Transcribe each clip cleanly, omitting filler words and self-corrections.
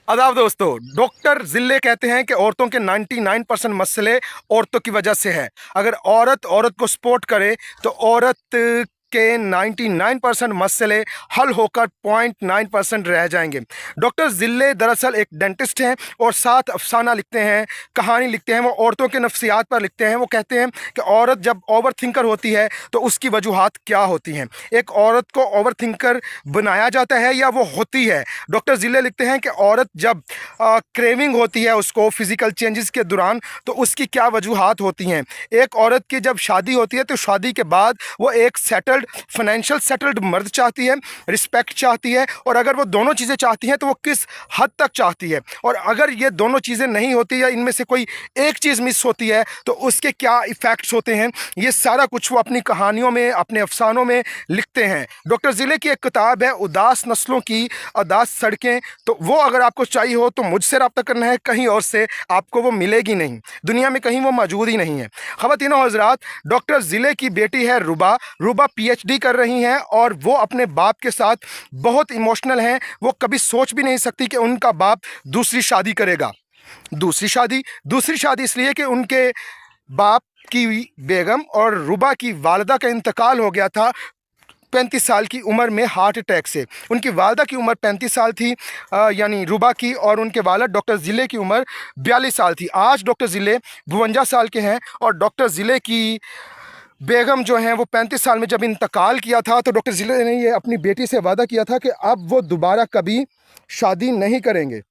आदाब दोस्तों। डॉक्टर जिले कहते हैं कि औरतों के 99% मसले औरतों की वजह से है। अगर औरत औरत को सपोर्ट करे तो औरत के 99% मसले हल होकर 0.9% रह जाएंगे। डॉक्टर जिले दरअसल एक डेंटिस्ट हैं और साथ अफसाना लिखते हैं, कहानी लिखते हैं। वो औरतों के नफ्सियात पर लिखते हैं। वो कहते हैं कि औरत जब ओवर थिंकर होती है तो उसकी वजूहात क्या होती हैं। एक औरत को ओवर थिंकर बनाया जाता है या वो होती है। डॉक्टर जिले लिखते हैं कि औरत जब क्रेविंग होती है उसको फिजिकल चेंजेस के दौरान तो उसकी क्या वजूहात होती हैं। एक औरत की जब शादी होती है तो शादी के बाद वो एक सेटल्ड फाइनेंशियल सेटल्ड मर्द चाहती है, रिस्पेक्ट चाहती है, और अगर वो दोनों चीज़ें चाहती हैं तो वो किस हद तक चाहती है। और अगर ये दोनों चीज़ें नहीं होती या इनमें से कोई एक चीज़ मिस होती है तो उसके क्या इफ़ेक्ट्स होते हैं, ये सारा कुछ वो अपनी कहानियों में, अपने अफसानों में लिखते हैं। डॉक्टर जिले की एक किताब है उदास नस्लों की उदास सड़कें, तो वो अगर आपको चाहिए हो तो मुझसे रब्ता करना है, कहीं और से आपको वो मिलेगी नहीं, दुनिया में कहीं वो मौजूद ही नहीं है। ख़वातीनो हज़रात, डॉक्टर ज़िले की बेटी है रुबा। रुबा पीएचडी कर रही हैं और वो अपने बाप के साथ बहुत इमोशनल हैं। वो कभी सोच भी नहीं सकती कि उनका बाप दूसरी शादी करेगा। दूसरी शादी इसलिए कि उनके बाप की बेगम और रुबा की वालदा का इंतकाल हो गया था 35 साल की उम्र में हार्ट अटैक से। उनकी वालदा की उम्र 35 साल थी, यानी रुबा की, और उनके वालिद डॉक्टर ज़िले की उम्र 42 साल थी। आज डॉक्टर ज़िले 52 साल के हैं और डॉक्टर ज़िले की बेगम जो हैं वो 35 साल में जब इंतकाल किया था तो डॉक्टर ज़िले ने ये अपनी बेटी से वादा किया था कि अब वो दोबारा कभी शादी नहीं करेंगे।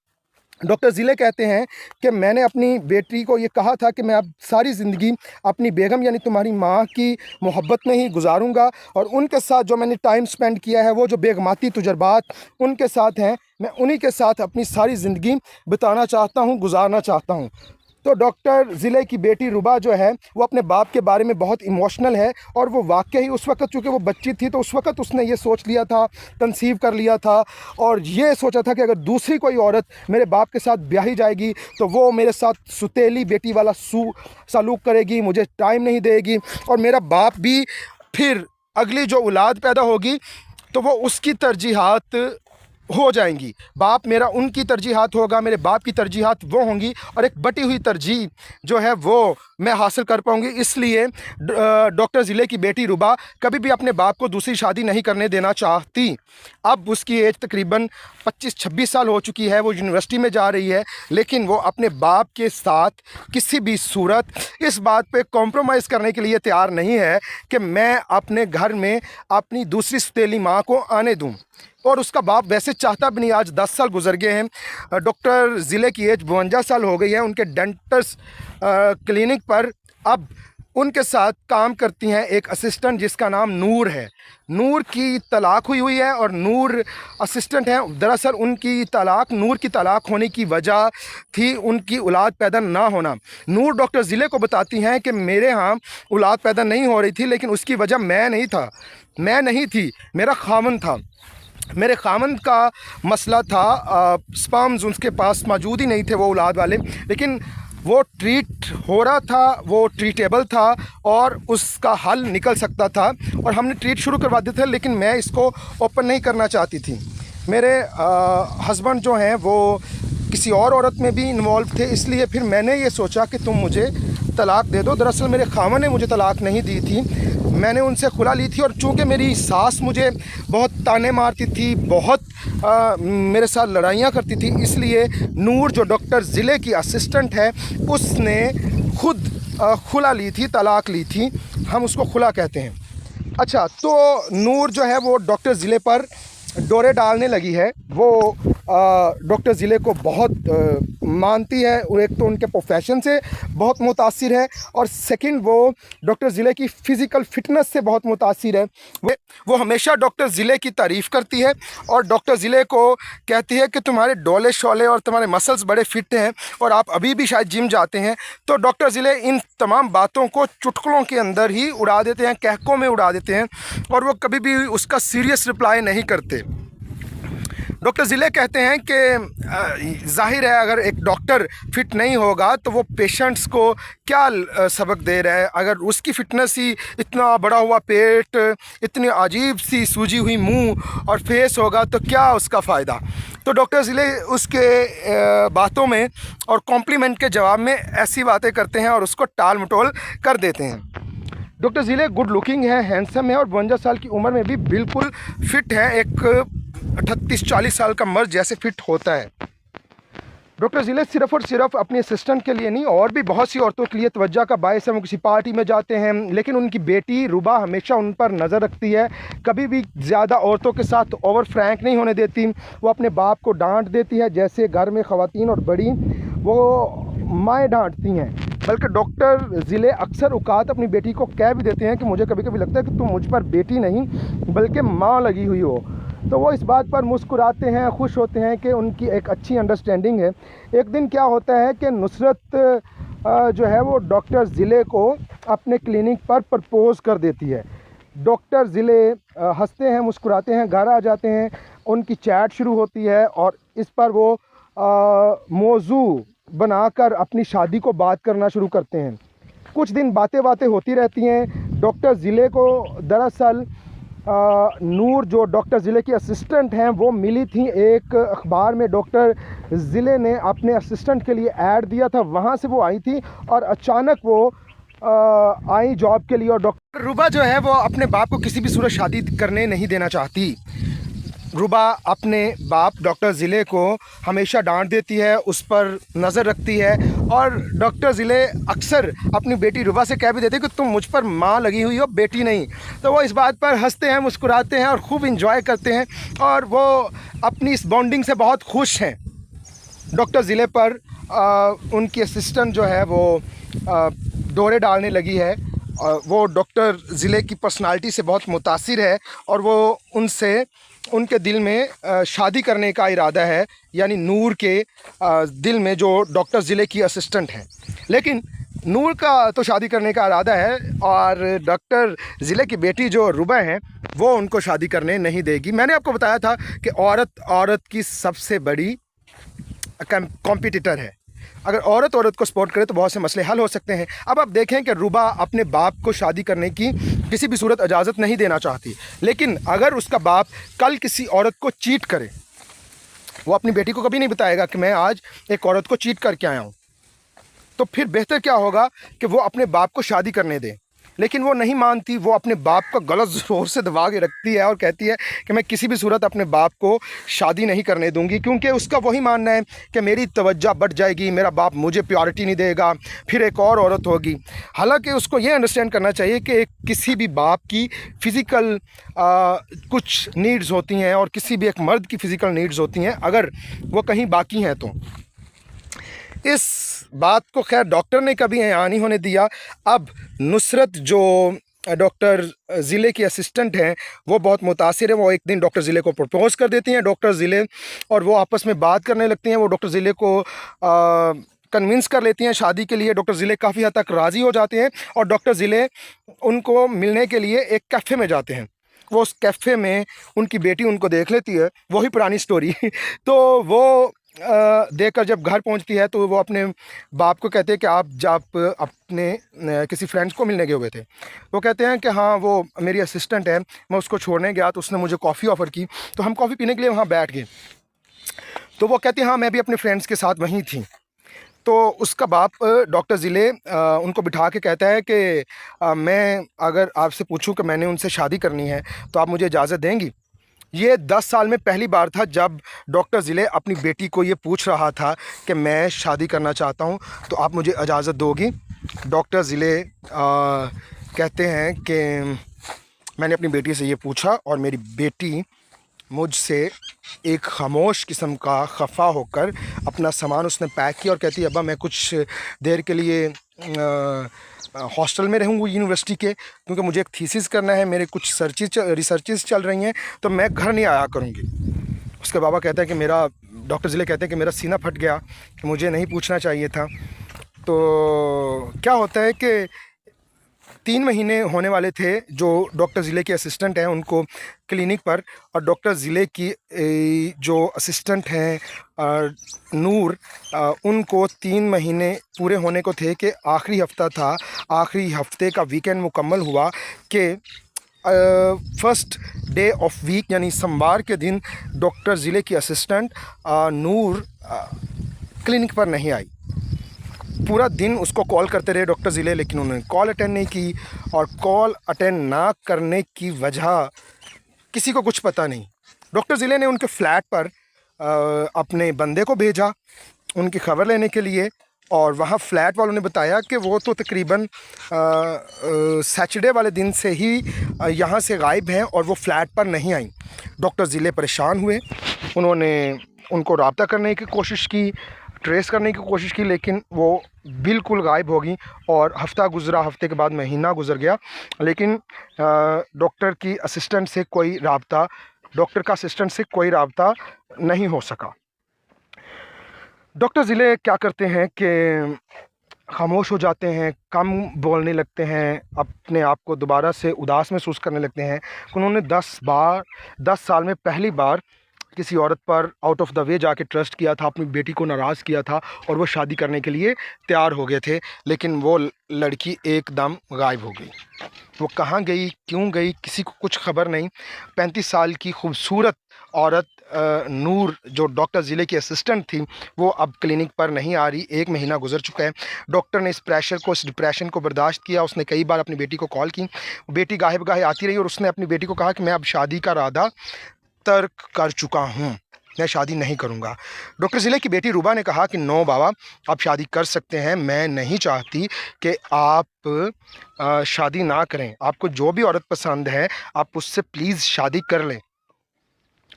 डॉक्टर ज़िले कहते हैं कि मैंने अपनी बेटी को ये कहा था कि मैं अब सारी ज़िंदगी अपनी बेगम यानी तुम्हारी माँ की मोहब्बत में ही गुजारूंगा, और उनके साथ जो मैंने टाइम स्पेंड किया है, वो जो बेगमाती तजुर्बात उनके साथ हैं, मैं उन्हीं के साथ अपनी सारी ज़िंदगी बिताना चाहता हूँ, गुजारना चाहता हूँ। तो डॉक्टर ज़िले की बेटी रुबा जो है वो अपने बाप के बारे में बहुत इमोशनल है, और वो वाकई उस वक़्त, चूँकि वो बच्ची थी तो उस वक़्त उसने ये सोच लिया था, कंसीव कर लिया था, और ये सोचा था कि अगर दूसरी कोई औरत मेरे बाप के साथ ब्याही जाएगी तो वो मेरे साथ सुतेली बेटी वाला सलूक करेगी, मुझे टाइम नहीं देगी, और मेरा बाप भी फिर अगली जो औलाद पैदा होगी तो वो उसकी तरजीहात हो जाएंगी। बाप मेरा उनकी तरजीहात होगा, मेरे बाप की तरजीहात वो होंगी, और एक बटी हुई तरजीह जो है वो मैं हासिल कर पाऊंगी। इसलिए डॉक्टर ज़िले की बेटी रुबा कभी भी अपने बाप को दूसरी शादी नहीं करने देना चाहती। अब उसकी एज तकरीबन 25-26 साल हो चुकी है, वो यूनिवर्सिटी में जा रही है, लेकिन वो अपने बाप के साथ किसी भी सूरत इस बात पे कॉम्प्रोमाइज़ करने के लिए तैयार नहीं है कि मैं अपने घर में अपनी दूसरी सौतेली माँ को आने दूँ। और उसका बाप वैसे चाहता भी नहीं। आज 10 साल गुजर गए हैं। डॉक्टर ज़िले की एज 52 साल हो गई है। उनके डेंटिस्ट क्लिनिक पर अब उनके साथ काम करती हैं एक असिस्टेंट जिसका नाम नूर है। नूर की तलाक हुई है और नूर असिस्टेंट हैं। दरअसल उनकी तलाक, नूर की तलाक होने की वजह थी उनकी औलाद पैदा ना होना। नूर डॉक्टर ज़िले को बताती हैं कि मेरे यहाँ औलाद पैदा नहीं हो रही थी, लेकिन उसकी वजह मैं नहीं थी, मेरा खामन था। मेरे खामन का मसला था, स्पर्म्स उसके पास मौजूद ही नहीं थे, वो औलाद वाले, लेकिन वो ट्रीट हो रहा था, वो ट्रीटेबल था और उसका हल निकल सकता था, और हमने ट्रीट शुरू करवा दिए थे, लेकिन मैं इसको ओपन नहीं करना चाहती थी। मेरे हस्बैंड जो हैं वो किसी और औरत में भी इन्वॉल्व थे, इसलिए फिर मैंने ये सोचा कि तुम मुझे तलाक दे दो। दरअसल मेरे खामन ने मुझे तलाक नहीं दी थी, मैंने उनसे खुला ली थी, और चूँकि मेरी सास मुझे बहुत ताने मारती थी, बहुत मेरे साथ लड़ाइयाँ करती थी, इसलिए नूर जो डॉक्टर ज़िले की असिस्टेंट है उसने खुद खुला ली थी, तलाक ली थी, हम उसको खुला कहते हैं। अच्छा, तो नूर जो है वो डॉक्टर ज़िले पर डोरे डालने लगी है। वो डॉक्टर ज़िले को बहुत मानती है, और एक तो उनके प्रोफेशन से बहुत मुतासिर है, और सेकंड वो डॉक्टर ज़िले की फ़िज़िकल फ़िटनेस से बहुत मुतासिर है। वो हमेशा डॉक्टर ज़िले की तारीफ़ करती है और डॉक्टर ज़िले को कहती है कि तुम्हारे डोले शोले और तुम्हारे मसल्स बड़े फिट हैं और आप अभी भी शायद जिम जाते हैं। तो डॉक्टर ज़िले इन तमाम बातों को चुटकुलों के अंदर ही उड़ा देते हैं, कहकों में उड़ा देते हैं, और वो कभी भी उसका सीरियस रिप्लाई नहीं करते। डॉक्टर ज़िले कहते हैं कि ज़ाहिर है अगर एक डॉक्टर फिट नहीं होगा तो वो पेशेंट्स को क्या सबक दे रहा है। अगर उसकी फ़िटनेस ही इतना बड़ा हुआ पेट, इतनी अजीब सी सूजी हुई मुंह और फेस होगा तो क्या उसका फ़ायदा। तो डॉक्टर ज़िले उसके बातों में और कॉम्प्लीमेंट के जवाब में ऐसी बातें करते हैं और उसको टाल मटोल कर देते हैं। डॉक्टर ज़िले गुड लुकिंग है, हैंडसम है और 52 साल की उम्र में भी बिल्कुल फिट है, एक 38-40 साल का मर्द जैसे फिट होता है। डॉक्टर ज़िले सिर्फ़ और सिर्फ अपने असिस्टेंट के लिए नहीं और भी बहुत सी औरतों के लिए तवज्जो का बायस है। वो किसी पार्टी में जाते हैं लेकिन उनकी बेटी रुबा हमेशा उन पर नज़र रखती है, कभी भी ज़्यादा औरतों के साथ ओवर फ्रैंक नहीं होने देती। वो अपने बाप को डांट देती है जैसे घर में ख़वातीन और बड़ी वो माएँ डांटती हैं। बल्कि डॉक्टर ज़िले अक्सर औकात अपनी बेटी को कह भी देते हैं कि मुझे कभी कभी लगता है कि तुम मुझ पर बेटी नहीं बल्कि माँ लगी हुई हो। तो वो इस बात पर मुस्कुराते हैं, खुश होते हैं कि उनकी एक अच्छी अंडरस्टैंडिंग है। एक दिन क्या होता है कि नुसरत जो है वो डॉक्टर ज़िले को अपने क्लिनिक पर प्रपोज़ कर देती है। डॉक्टर ज़िले हंसते हैं, मुस्कुराते हैं, घर आ जाते हैं, उनकी चैट शुरू होती है और इस पर वो मौजू बनाकर अपनी शादी को बात करना शुरू करते हैं। कुछ दिन बातें होती रहती हैं। डॉक्टर ज़िले को दरअसल नूर जो डॉक्टर ज़िले की असिस्टेंट हैं वो मिली थी। एक अखबार में डॉक्टर ज़िले ने अपने असिस्टेंट के लिए ऐड दिया था, वहाँ से वो आई थी और अचानक वो आई जॉब के लिए। और डॉक्टर रुबा जो है वो अपने बाप को किसी भी सूरत शादी करने नहीं देना चाहती। रुबा अपने बाप डॉक्टर ज़िले को हमेशा डांट देती है, उस पर नज़र रखती है और डॉक्टर ज़िले अक्सर अपनी बेटी रुबा से कह भी देते हैं कि तुम मुझ पर माँ लगी हुई हो, बेटी नहीं। तो वो इस बात पर हंसते हैं, मुस्कुराते हैं और खूब इंजॉय करते हैं और वो अपनी इस बॉन्डिंग से बहुत खुश हैं। डॉक्टर ज़िले पर उनकी असिस्टेंट जो है वो दौरे डालने लगी है। वो डॉक्टर ज़िले की पर्सनालिटी से बहुत मुतासिर है और वो उनसे उनके दिल में शादी करने का इरादा है, यानी नूर के दिल में जो डॉक्टर ज़िले की असिस्टेंट हैं। लेकिन नूर का तो शादी करने का इरादा है और डॉक्टर ज़िले की बेटी जो रुबा हैं वो उनको शादी करने नहीं देगी। मैंने आपको बताया था कि औरत की सबसे बड़ी कॉम्पिटिटर है। अगर औरत को सपोर्ट करे तो बहुत से मसले हल हो सकते हैं। अब आप देखें कि रुबा अपने बाप को शादी करने की किसी भी सूरत इजाज़त नहीं देना चाहती, लेकिन अगर उसका बाप कल किसी औरत को चीट करे, वो अपनी बेटी को कभी नहीं बताएगा कि मैं आज एक औरत को चीट करके आया हूँ। तो फिर बेहतर क्या होगा कि वो अपने बाप को शादी करने दे। लेकिन वो नहीं मानती, वो अपने बाप का गलत ज़ोर से दबा के रखती है और कहती है कि मैं किसी भी सूरत अपने बाप को शादी नहीं करने दूंगी, क्योंकि उसका वही मानना है कि मेरी तवज्जो बढ़ जाएगी, मेरा बाप मुझे प्रायोरिटी नहीं देगा, फिर एक और औरत होगी। हालांकि उसको ये अंडरस्टैंड करना चाहिए कि किसी भी बाप की फ़िज़िकल कुछ नीड्स होती हैं और किसी भी एक मर्द की फ़िज़िकल नीड्स होती हैं, अगर वो कहीं बाकी हैं तो। इस बात को खैर डॉक्टर ने कभी यहाँ नहीं होने दिया। अब नुसरत जो डॉक्टर ज़िले की असिस्टेंट हैं वो बहुत मुतासिर है। वो एक दिन डॉक्टर ज़िले को प्रपोज़ कर देती हैं। डॉक्टर ज़िले और वो आपस में बात करने लगती हैं। वो डॉक्टर ज़िले को कन्विंस कर लेती हैं शादी के लिए। डॉक्टर ज़िले काफ़ी हद तक राज़ी हो जाते हैं और डॉक्टर ज़िले उनको मिलने के लिए एक कैफ़े में जाते हैं। वो उस कैफ़े में उनकी बेटी उनको देख लेती है, वही पुरानी स्टोरी तो वो देखकर जब घर पहुंचती है तो वो अपने बाप को कहते हैं कि आप अपने किसी फ्रेंड्स को मिलने गए हुए थे। वो कहते हैं कि हाँ, वो मेरी असिस्टेंट है, मैं उसको छोड़ने गया तो उसने मुझे कॉफ़ी ऑफ़र की, तो हम कॉफ़ी पीने के लिए वहाँ बैठ गए। तो वो कहती हैं हाँ, मैं भी अपने फ्रेंड्स के साथ वहीं थी। तो उसका बाप डॉक्टर ज़िले उनको बिठा के कहता है कि मैं अगर आपसे पूछूं कि मैंने उनसे शादी करनी है तो आप मुझे इजाज़त देंगी। ये 10 साल में पहली बार था जब डॉक्टर ज़िले अपनी बेटी को ये पूछ रहा था कि मैं शादी करना चाहता हूँ, तो आप मुझे इजाज़त दोगी। डॉक्टर ज़िले कहते हैं कि मैंने अपनी बेटी से ये पूछा और मेरी बेटी मुझसे एक खामोश किस्म का खफा होकर अपना सामान उसने पैक किया और कहती है अब्बा मैं कुछ देर के लिए हॉस्टल में रहूँगी यूनिवर्सिटी के, क्योंकि मुझे एक थीसिस करना है, मेरे कुछ रिसर्चेस चल रही हैं, तो मैं घर नहीं आया करूँगी। उसके बाबा कहता है कि मेरा डॉक्टर ज़िले कहते हैं कि मेरा सीना फट गया कि मुझे नहीं पूछना चाहिए था। तो क्या होता है कि 3 महीने होने वाले थे जो डॉक्टर ज़िले के असिस्टेंट हैं उनको क्लिनिक पर, और डॉक्टर ज़िले की जो असिस्टेंट हैं नूर, उनको 3 महीने पूरे होने को थे कि आखिरी हफ्ता था, आखिरी हफ्ते का वीकेंड मुकम्मल हुआ कि फर्स्ट डे ऑफ वीक यानी सोमवार के दिन डॉक्टर ज़िले की असिस्टेंट नूर क्लिनिक पर नहीं आई। पूरा दिन उसको कॉल करते रहे डॉक्टर ज़िले, लेकिन उन्होंने कॉल अटेंड नहीं की, और कॉल अटेंड ना करने की वजह किसी को कुछ पता नहीं। डॉक्टर ज़िले ने उनके फ्लैट पर अपने बंदे को भेजा उनकी ख़बर लेने के लिए, और वहाँ फ्लैट वालों ने बताया कि वो तो तकरीबन सैटरडे वाले दिन से ही यहाँ से गायब हैं और वो फ्लैट पर नहीं आई। डॉक्टर ज़िले परेशान हुए, उन्होंने उनको रब्ता करने की कोशिश की, ट्रेस करने की कोशिश की, लेकिन वो बिल्कुल गायब हो गई। और हफ़्ता गुज़रा, हफ़्ते के बाद महीना गुज़र गया, लेकिन डॉक्टर की असिस्टेंट से कोई रब्ता, डॉक्टर का असिस्टेंट से कोई रब्ता नहीं हो सका। डॉक्टर ज़िले क्या करते हैं कि खामोश हो जाते हैं, कम बोलने लगते हैं, अपने आप को दोबारा से उदास महसूस करने लगते हैं। उन्होंने 10 साल में पहली बार किसी औरत पर आउट ऑफ द वे जाके ट्रस्ट किया था, अपनी बेटी को नाराज़ किया था, और वो शादी करने के लिए तैयार हो गए थे, लेकिन वो लड़की एकदम गायब हो गई। वो कहाँ गई, क्यों गई, किसी को कुछ खबर नहीं। 35 साल की खूबसूरत औरत नूर, जो डॉक्टर ज़िले की असिस्टेंट थी, वो अब क्लिनिक पर नहीं आ रही। 1 महीना गुजर चुका है। डॉक्टर ने इस प्रेशर को, इस डिप्रेशन को बर्दाश्त किया। उसने कई बार अपनी बेटी को कॉल की, बेटी गाहे बगाहे आती रही, और उसने अपनी बेटी को कहा कि मैं अब शादी का इरादा तर्क कर चुका हूँ, मैं शादी नहीं करूँगा। डॉक्टर ज़िले की बेटी रूबा ने कहा कि नो बाबा, आप शादी कर सकते हैं, मैं नहीं चाहती कि आप शादी ना करें। आपको जो भी औरत पसंद है आप उससे प्लीज़ शादी कर लें।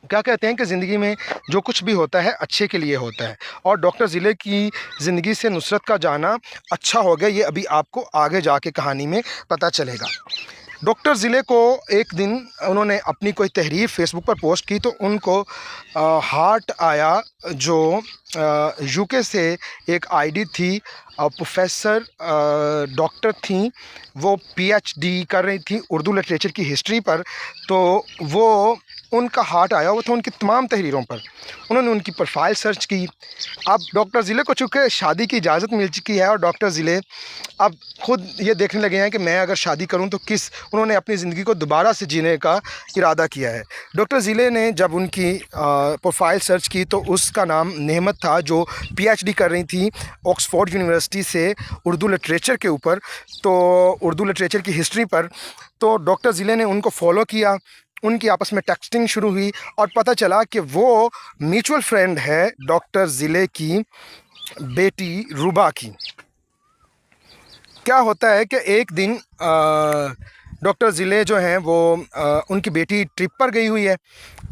क्या कहते हैं कि ज़िंदगी में जो कुछ भी होता है अच्छे के लिए होता है, और डॉक्टर ज़िले की ज़िंदगी से नुसरत का जाना अच्छा हो गया, ये अभी आपको आगे जाके कहानी में पता चलेगा। डॉक्टर ज़िले को एक दिन उन्होंने अपनी कोई तहरीर फेसबुक पर पोस्ट की, तो उनको हार्ट आया। जो यूके से एक आईडी थी, प्रोफेसर डॉक्टर थी, वो पीएचडी कर रही थी उर्दू लिटरेचर की हिस्ट्री पर, तो वो उनका हार्ट आया हुआ था उनकी तमाम तहरीरों पर। उन्होंने उनकी प्रोफाइल सर्च की। अब डॉक्टर ज़िले को चूँकि शादी की इजाज़त मिल चुकी है, और डॉक्टर ज़िले अब खुद ये देखने लगे हैं कि मैं अगर शादी करूं तो उन्होंने अपनी ज़िंदगी को दोबारा से जीने का इरादा किया है। डॉक्टर ज़िले ने जब उनकी प्रोफाइल सर्च की तो उसका नाम नेहमत था, जो पीएचडी कर रही थी ऑक्सफोर्ड यूनिवर्सिटी से उर्दू लिटरेचर के ऊपर, तो उर्दू लिटरेचर की हिस्ट्री पर। तो डॉक्टर ज़िले ने उनको फॉलो किया, उनकी आपस में टेक्सटिंग शुरू हुई, और पता चला कि वो म्यूचुअल फ्रेंड है डॉक्टर ज़िले की बेटी रूबा की। क्या होता है कि एक दिन डॉक्टर ज़िले जो हैं वो उनकी बेटी ट्रिप पर गई हुई है,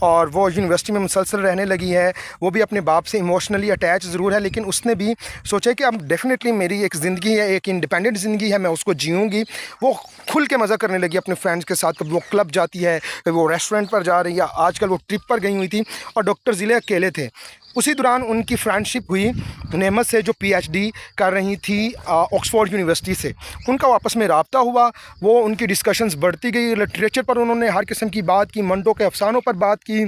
और वो यूनिवर्सिटी में मुसलसल रहने लगी है। वो भी अपने बाप से इमोशनली अटैच ज़रूर है, लेकिन उसने भी सोचा कि अब डेफिनेटली मेरी एक ज़िंदगी है, एक इंडिपेंडेंट ज़िंदगी है, मैं उसको जीऊँगी। वो खुल के मज़ा करने लगी अपने फ्रेंड्स के साथ। कभी वो क्लब जाती है, कभी वो रेस्टोरेंट पर जा रही है, आजकल वो ट्रिप पर गई हुई थी, और डॉक्टर ज़िले अकेले थे। उसी दौरान उनकी फ्रेंडशिप हुई नेमत से, जो पीएचडी कर रही थी ऑक्सफोर्ड यूनिवर्सिटी से। उनका आपस में रब्ता हुआ, वो उनकी डिस्कशंस बढ़ती गई। लिटरेचर पर उन्होंने हर किस्म की बात की, मंटो के अफसानों पर बात की,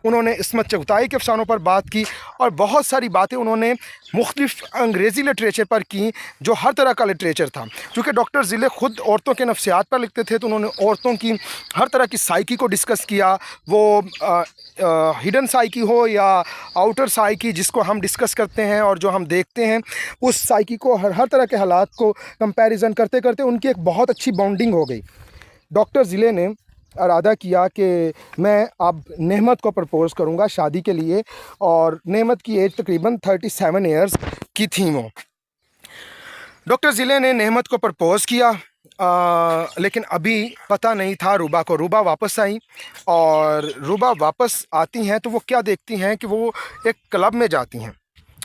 उन्होंने इस्मत चगताई के अफसानों पर बात की, और बहुत सारी बातें उन्होंने मुख्तलिफ अंग्रेज़ी लिटरेचर पर की, जो हर तरह का लिटरेचर था। क्योंकि डॉक्टर ज़िले ख़ुद औरतों के नफ्सियात पर लिखते थे, तो उन्होंने औरतों की हर तरह की साइकी को डिस्कस किया। वो हिडन साइकी हो या आउटर साइकी, जिसको हम डिस्कस करते हैं और जो हम देखते हैं, उस साइकी को हर तरह के हालात को कंपैरिजन करते करते उनकी एक बहुत अच्छी बॉन्डिंग हो गई। डॉक्टर ज़िले ने इरादा किया कि मैं अब नेहमत को प्रपोज़ करूंगा शादी के लिए, और नेहमत की एज तकरीबन 37 ईयर्स की थी वो। डॉक्टर ज़िले ने नेहमत को प्रपोज़ किया, लेकिन अभी पता नहीं था रूबा को। रूबा वापस आई, और रूबा वापस आती हैं तो वो क्या देखती हैं कि वो एक क्लब में जाती हैं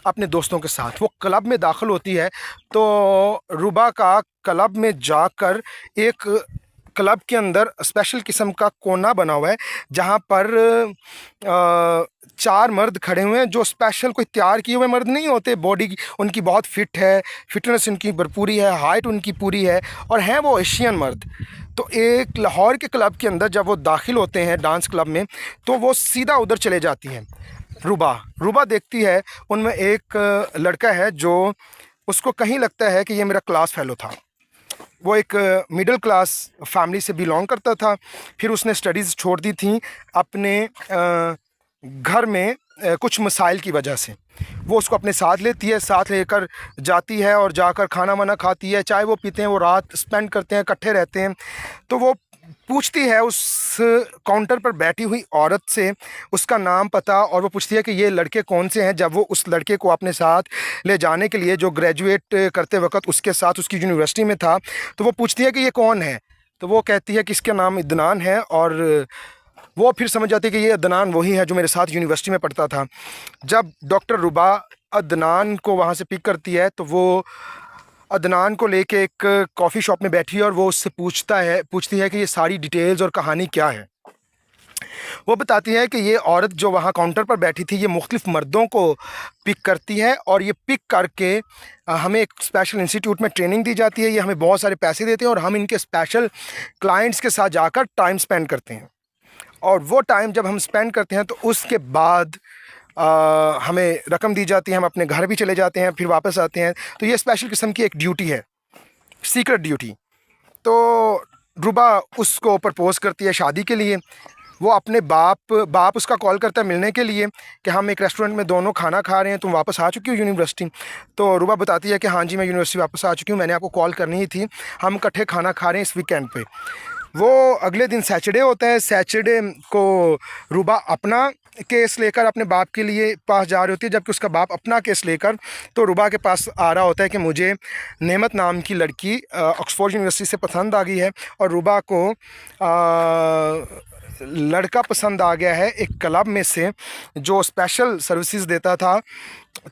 अपने दोस्तों के साथ। वो क्लब में दाखिल होती है, तो रूबा का क्लब में जाकर एक क्लब के अंदर स्पेशल किस्म का कोना बना हुआ है जहाँ पर 4 मर्द खड़े हुए हैं जो स्पेशल कोई तैयार किए हुए मर्द नहीं होते। बॉडी उनकी बहुत फिट है, फिटनेस उनकी भरपूरी है, हाइट उनकी पूरी है और हैं वो एशियन मर्द। तो एक लाहौर के क्लब के अंदर जब वो दाखिल होते हैं डांस क्लब में तो वो सीधा उधर चले जाती हैं। रूबा देखती है उनमें एक लड़का है जो उसको कहीं लगता है कि ये मेरा क्लास फेलो था। वो एक मिडिल क्लास फैमिली से बिलोंग करता था। फिर उसने स्टडीज़ छोड़ दी थी अपने घर में कुछ मसाइल की वजह से। वो उसको अपने साथ लेती है, साथ लेकर जाती है और जाकर खाना वाना खाती है, चाय वो पीते हैं, वो रात स्पेंड करते हैं, इकट्ठे रहते हैं। तो वो पूछती है उस काउंटर पर बैठी हुई औरत से उसका नाम पता और वो पूछती है कि ये लड़के कौन से हैं। जब वो उस लड़के को अपने साथ ले जाने के लिए जो ग्रेजुएट करते वक्त उसके साथ उसकी यूनिवर्सिटी में था तो वो पूछती है कि ये कौन है। तो वो कहती है कि इसका नाम इदनान है और वो फिर समझ जाती है कि ये अदनान वही है जो मेरे साथ यूनिवर्सिटी में पढ़ता था। जब डॉक्टर रुबा अदनान को वहाँ से पिक करती है तो वो अदनान को लेके एक कॉफ़ी शॉप में बैठी है और वो उससे पूछती है कि ये सारी डिटेल्स और कहानी क्या है। वो बताती है कि ये औरत जो वहाँ काउंटर पर बैठी थी ये मुख्तलिफ़ मर्दों को पिक करती है और ये पिक करके हमें एक स्पेशल इंस्टीट्यूट में ट्रेनिंग दी जाती है। ये हमें बहुत सारे पैसे देते हैं और हम इनके स्पेशल क्लाइंट्स के साथ जाकर टाइम स्पेंड करते हैं और वो टाइम जब हम स्पेंड करते हैं तो उसके बाद हमें रकम दी जाती है, हम अपने घर भी चले जाते हैं, फिर वापस आते हैं। तो ये स्पेशल किस्म की एक ड्यूटी है, सीक्रेट ड्यूटी। तो रुबा उसको प्रपोज़ करती है शादी के लिए। वो अपने बाप उसका कॉल करता है मिलने के लिए कि हम एक रेस्टोरेंट में दोनों खाना खा रहे हैं, तुम वापस आ चुकी हो यूनिवर्सिटी। तो रुबा बताती है कि हाँ जी मैं यूनिवर्सिटी वापस आ चुकी हूँ, मैंने आपको कॉल करनी ही थी, हम इकट्ठे खाना खा रहे हैं इस वीकेंड पे। वो अगले दिन सैटरडे होता है। सैटरडे को रुबा अपना केस लेकर अपने बाप के लिए पास जा रही होती है, जबकि उसका बाप अपना केस लेकर तो रुबा के पास आ रहा होता है कि मुझे नेमत नाम की लड़की ऑक्सफोर्ड यूनिवर्सिटी से पसंद आ गई है और रुबा को लड़का पसंद आ गया है एक क्लब में से जो स्पेशल सर्विसेज देता था।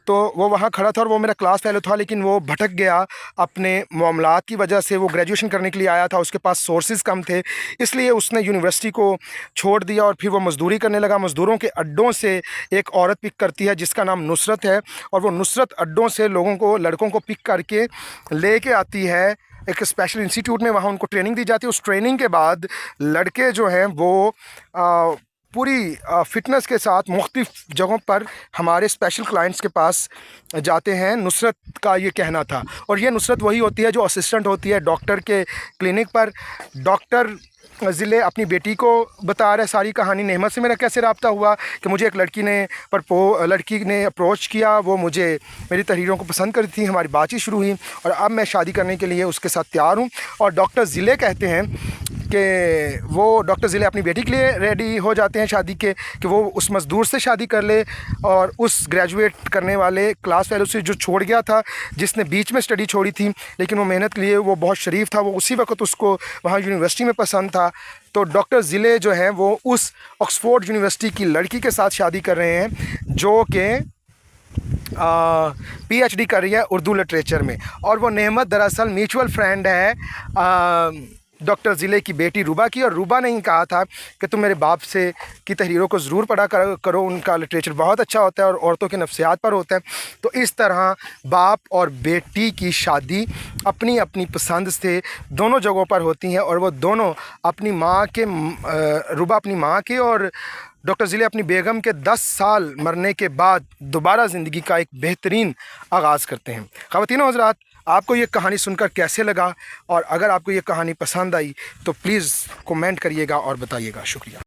तो वो वहाँ खड़ा था और वो मेरा क्लास फेलो था, लेकिन वो भटक गया अपने मामलात की वजह से। वो ग्रेजुएशन करने के लिए आया था, उसके पास सोर्सेज कम थे, इसलिए उसने यूनिवर्सिटी को छोड़ दिया और फिर वो मज़दूरी करने लगा। मज़दूरों के अड्डों से एक औरत पिक करती है जिसका नाम नुसरत है और वो नुसरत अड्डों से लड़कों को पिक करके ले कर आती है एक स्पेशल इंस्टीट्यूट में। वहाँ उनको ट्रेनिंग दी जाती है। उस ट्रेनिंग के बाद लड़के जो हैं वो पूरी फ़िटनेस के साथ मुख्तलिफ़ जगहों पर हमारे स्पेशल क्लाइंट्स के पास जाते हैं। नुसरत का ये कहना था और ये नुसरत वही होती है जो असिस्टेंट होती है डॉक्टर के क्लिनिक पर। डॉक्टर ज़िले अपनी बेटी को बता रहा है सारी कहानी, नेमत से मेरा कैसे रब्ता हुआ कि मुझे एक लड़की ने अप्रोच किया, वो मुझे मेरी तहरीरों को पसंद करी थी, हमारी बातचीत शुरू हुई और अब मैं शादी करने के लिए उसके साथ तैयार हूँ। और डॉक्टर ज़िले कहते हैं कि वो डॉक्टर ज़िले अपनी बेटी के लिए रेडी हो जाते हैं शादी के, कि वो उस मज़दूर से शादी कर ले और उस ग्रेजुएट करने वाले क्लास फेलो से जो छोड़ गया था, जिसने बीच में स्टडी छोड़ी थी लेकिन वो मेहनत के लिए वो बहुत शरीफ था, वो उसी वक्त उसको वहाँ यूनिवर्सिटी में पसंद था। तो डॉक्टर ज़िले जो हैं वो उस ऑक्सफोर्ड यूनिवर्सिटी की लड़की के साथ शादी कर रहे हैं जो कि PhD कर रही है उर्दू लिटरेचर में। और वो नेमत दरअसल म्यूचुअल फ्रेंड है डॉक्टर ज़िले की बेटी रुबा की। और रुबा ने ही कहा था कि तुम मेरे बाप से की तहरीरों को ज़रूर पढ़ा करो, उनका लिटरेचर बहुत अच्छा होता है और औरतों के नफ्सियात पर होता है। तो इस तरह बाप और बेटी की शादी अपनी अपनी पसंद से दोनों जगहों पर होती हैं और वो दोनों अपनी माँ के रुबा अपनी माँ के और डॉक्टर ज़िले अपनी बेगम के 10 साल मरने के बाद दोबारा ज़िंदगी का एक बेहतरीन आगाज़ करते हैं। ख़वातीनो हज़रात, आपको ये कहानी सुनकर कैसे लगा और अगर आपको ये कहानी पसंद आई तो प्लीज़ कमेंट करिएगा और बताइएगा। शुक्रिया।